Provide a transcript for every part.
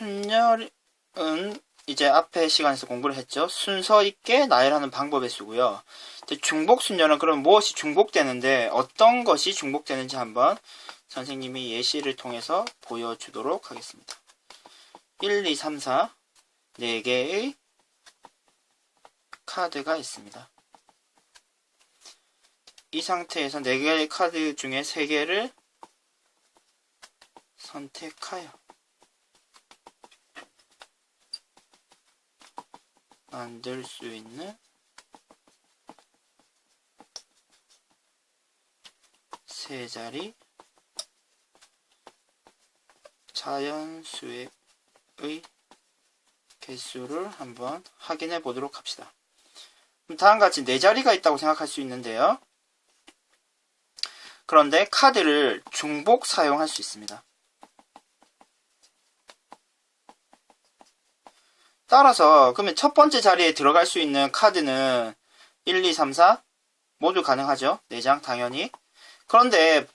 순열은 이제 앞에 시간에서 공부를 했죠. 순서 있게 나열하는 방법의 수고요. 중복 순열은 그럼 무엇이 중복되는데 어떤 것이 중복되는지 한번 선생님이 예시를 통해서 보여주도록 하겠습니다. 1, 2, 3, 4 4개의 카드가 있습니다. 이 상태에서 4개의 카드 중에 3개를 선택하여 만들 수 있는 세 자리 자연수의 개수를 한번 확인해 보도록 합시다. 다음과 같이 4자리가 있다고 생각할 수 있는데요. 그런데 카드를 중복 사용할 수 있습니다. 따라서 그러면 첫 번째 자리에 들어갈 수 있는 카드는 1, 2, 3, 4 모두 가능하죠. 4장 당연히. 그런데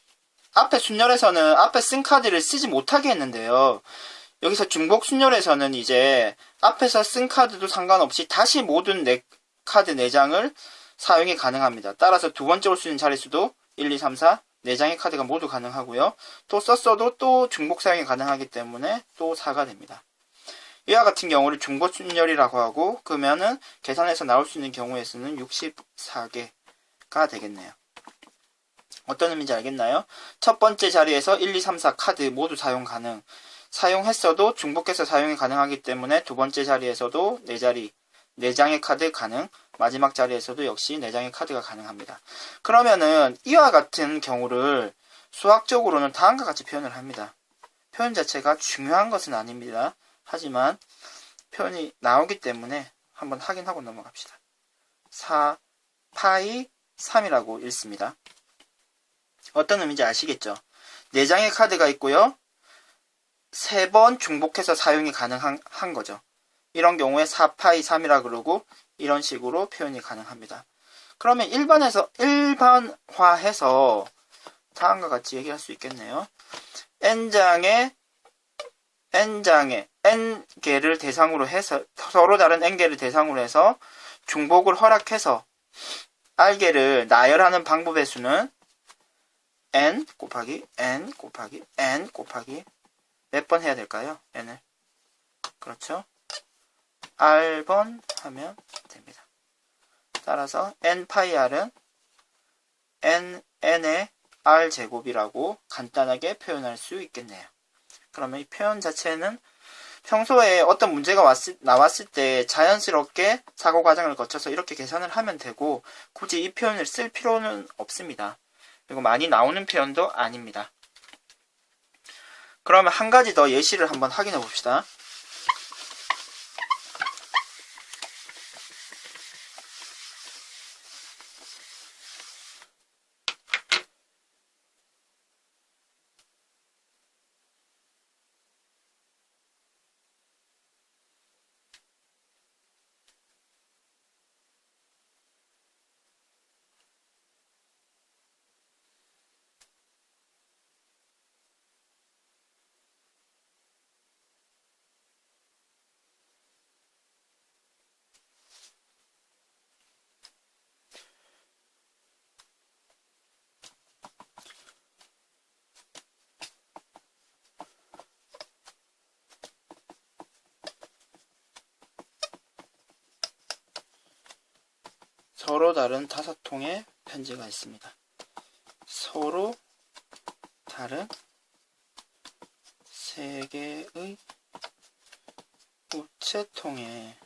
앞에 순열에서는 앞에 쓴 카드를 쓰지 못하게 했는데요. 여기서 중복 순열에서는 이제 앞에서 쓴 카드도 상관없이 다시 모든 카드 4장을 사용이 가능합니다. 따라서 두 번째 올 수 있는 자릿수도 1, 2, 3, 4 4장의 카드가 모두 가능하고요. 또 썼어도 또 중복 사용이 가능하기 때문에 또 4가 됩니다. 이와 같은 경우를 중복 순열이라고 하고, 그러면은 계산해서 나올 수 있는 경우의 수는 64개가 되겠네요. 어떤 의미인지 알겠나요? 첫 번째 자리에서 1, 2, 3, 4 카드 모두 사용 가능. 사용했어도 중복해서 사용이 가능하기 때문에 두 번째 자리에서도 4자리, 4장의 카드 가능. 마지막 자리에서도 역시 4장의 카드가 가능합니다. 그러면은 이와 같은 경우를 수학적으로는 다음과 같이 표현을 합니다. 표현 자체가 중요한 것은 아닙니다. 하지만 표현이 나오기 때문에 한번 확인하고 넘어갑시다. 4 파이 3이라고 읽습니다. 어떤 의미인지 아시겠죠? 4장의 카드가 있고요. 3번 중복해서 사용이 가능한 거죠. 이런 경우에 4파이 3이라 그러고 이런 식으로 표현이 가능합니다. 그러면 일반화해서 다음과 같이 얘기할 수 있겠네요. n장에 n개를 대상으로 해서 서로 다른 n개를 대상으로 해서 중복을 허락해서 r개를 나열하는 방법의 수는 n 곱하기 n 곱하기 n 곱하기 몇 번 해야 될까요? n을. 그렇죠? r번 하면 됩니다. 따라서 n 파이 r은 n의 r제곱이라고 간단하게 표현할 수 있겠네요. 그러면 이 표현 자체는 평소에 어떤 문제가 나왔을 때 자연스럽게 사고 과정을 거쳐서 이렇게 계산을 하면 되고, 굳이 이 표현을 쓸 필요는 없습니다. 그리고 많이 나오는 표현도 아닙니다. 그러면 한 가지 더 예시를 한번 확인해 봅시다. 서로 다른 5통의 편지가 있습니다. 서로 다른 3개의 우체통에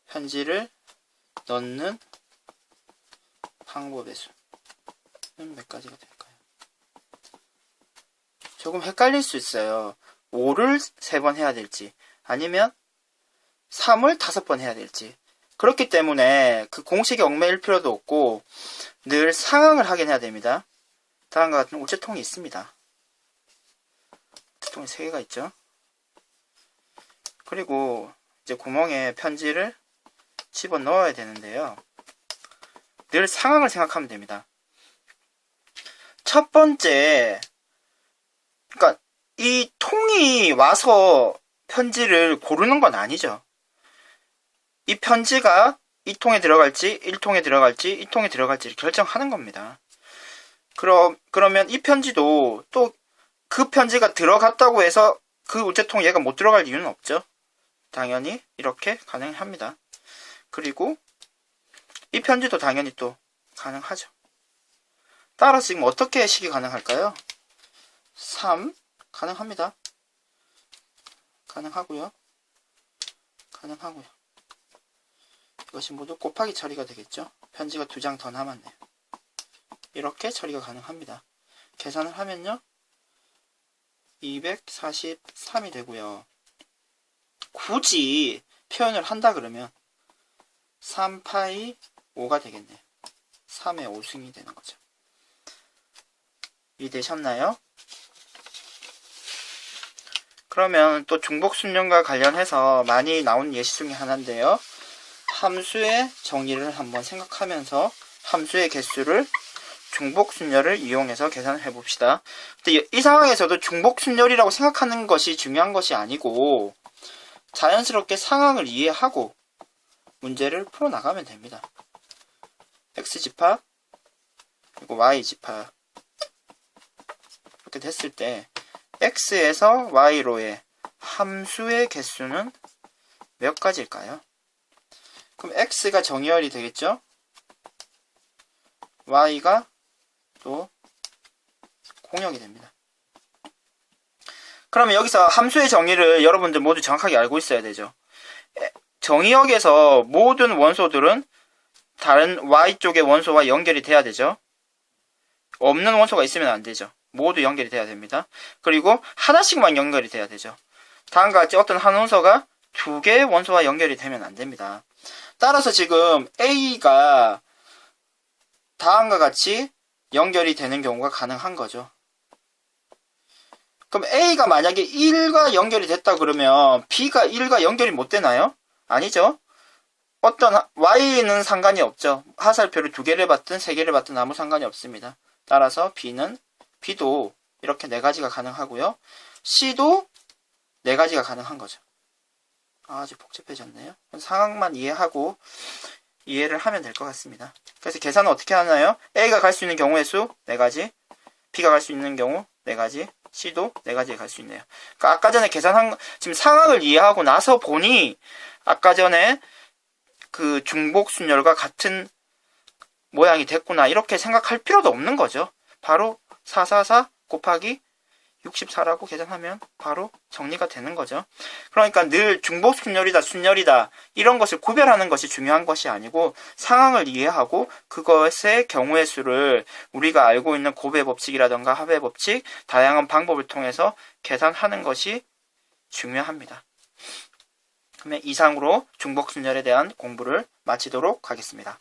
편지를 넣는 방법의 수는 몇 가지가 될까요? 조금 헷갈릴 수 있어요. 5를 3번 해야 될지 아니면 3을 5번 해야 될지. 그렇기 때문에 그 공식에 얽매일 필요도 없고 늘 상황을 확인해야 됩니다. 다음과 같은 우체통이 있습니다. 우체통이 3개가 있죠. 그리고 이제 구멍에 편지를 집어 넣어야 되는데요. 늘 상황을 생각하면 됩니다. 첫 번째, 그러니까 이 통이 와서 편지를 고르는 건 아니죠. 이 편지가 이 통에 들어갈지 1통에 들어갈지 2통에 들어갈지를 결정하는 겁니다. 그러면 이 편지도 또 그 편지가 들어갔다고 해서 그 우체통 얘가 못 들어갈 이유는 없죠. 당연히 이렇게 가능합니다. 그리고 이 편지도 당연히 또 가능하죠. 따라서 지금 어떻게 해석이 가능할까요? 3 가능합니다. 가능하고요. 가능하고요. 이것이 모두 곱하기 처리가 되겠죠. 편지가 2장 더 남았네요. 이렇게 처리가 가능합니다. 계산을 하면요. 243이 되고요. 굳이 표현을 한다 그러면 3파이 5가 되겠네요. 3의 5승이 되는 거죠. 이해되셨나요? 그러면 또 중복순열과 관련해서 많이 나온 예시 중에 하나인데요. 함수의 정의를 한번 생각하면서 함수의 개수를 중복순열을 이용해서 계산을 해봅시다. 근데 이 상황에서도 중복순열이라고 생각하는 것이 중요한 것이 아니고 자연스럽게 상황을 이해하고 문제를 풀어나가면 됩니다. x집합 그리고 y집합 이렇게 됐을 때 x에서 y로의 함수의 개수는 몇 가지일까요? 그럼 x가 정의열이 되겠죠? y가 또 공역이 됩니다. 그러면 여기서 함수의 정의를 여러분들 모두 정확하게 알고 있어야 되죠. 정의역에서 모든 원소들은 다른 y쪽의 원소와 연결이 돼야 되죠. 없는 원소가 있으면 안 되죠. 모두 연결이 돼야 됩니다. 그리고 하나씩만 연결이 돼야 되죠. 다음과 같이 어떤 한 원소가 2개의 원소와 연결이 되면 안 됩니다. 따라서 지금 A가 다음과 같이 연결이 되는 경우가 가능한 거죠. 그럼 A가 만약에 1과 연결이 됐다 그러면 B가 1과 연결이 못 되나요? 아니죠. 어떤 Y는 상관이 없죠. 화살표를 2개를 받든 3개를 받든 아무 상관이 없습니다. 따라서 B도 이렇게 4가지가 가능하고요. C도 4가지가 가능한 거죠. 아주 복잡해졌네요. 상황만 이해하고 이해를 하면 될 것 같습니다. 그래서 계산은 어떻게 하나요? A가 갈 수 있는 경우의 수 4가지, B가 갈 수 있는 경우 4가지, C도 4가지에 갈 수 있네요. 그러니까 아까 전에 계산한 지금 상황을 이해하고 나서 보니 아까 전에 그 중복순열과 같은 모양이 됐구나 이렇게 생각할 필요도 없는 거죠. 바로 444 곱하기 64라고 계산하면 바로 정리가 되는 거죠. 그러니까 늘 중복순열이다 순열이다 이런 것을 구별하는 것이 중요한 것이 아니고 상황을 이해하고 그것의 경우의 수를 우리가 알고 있는 곱의 법칙이라던가 합의 법칙 다양한 방법을 통해서 계산하는 것이 중요합니다. 그러면 이상으로 중복순열에 대한 공부를 마치도록 하겠습니다.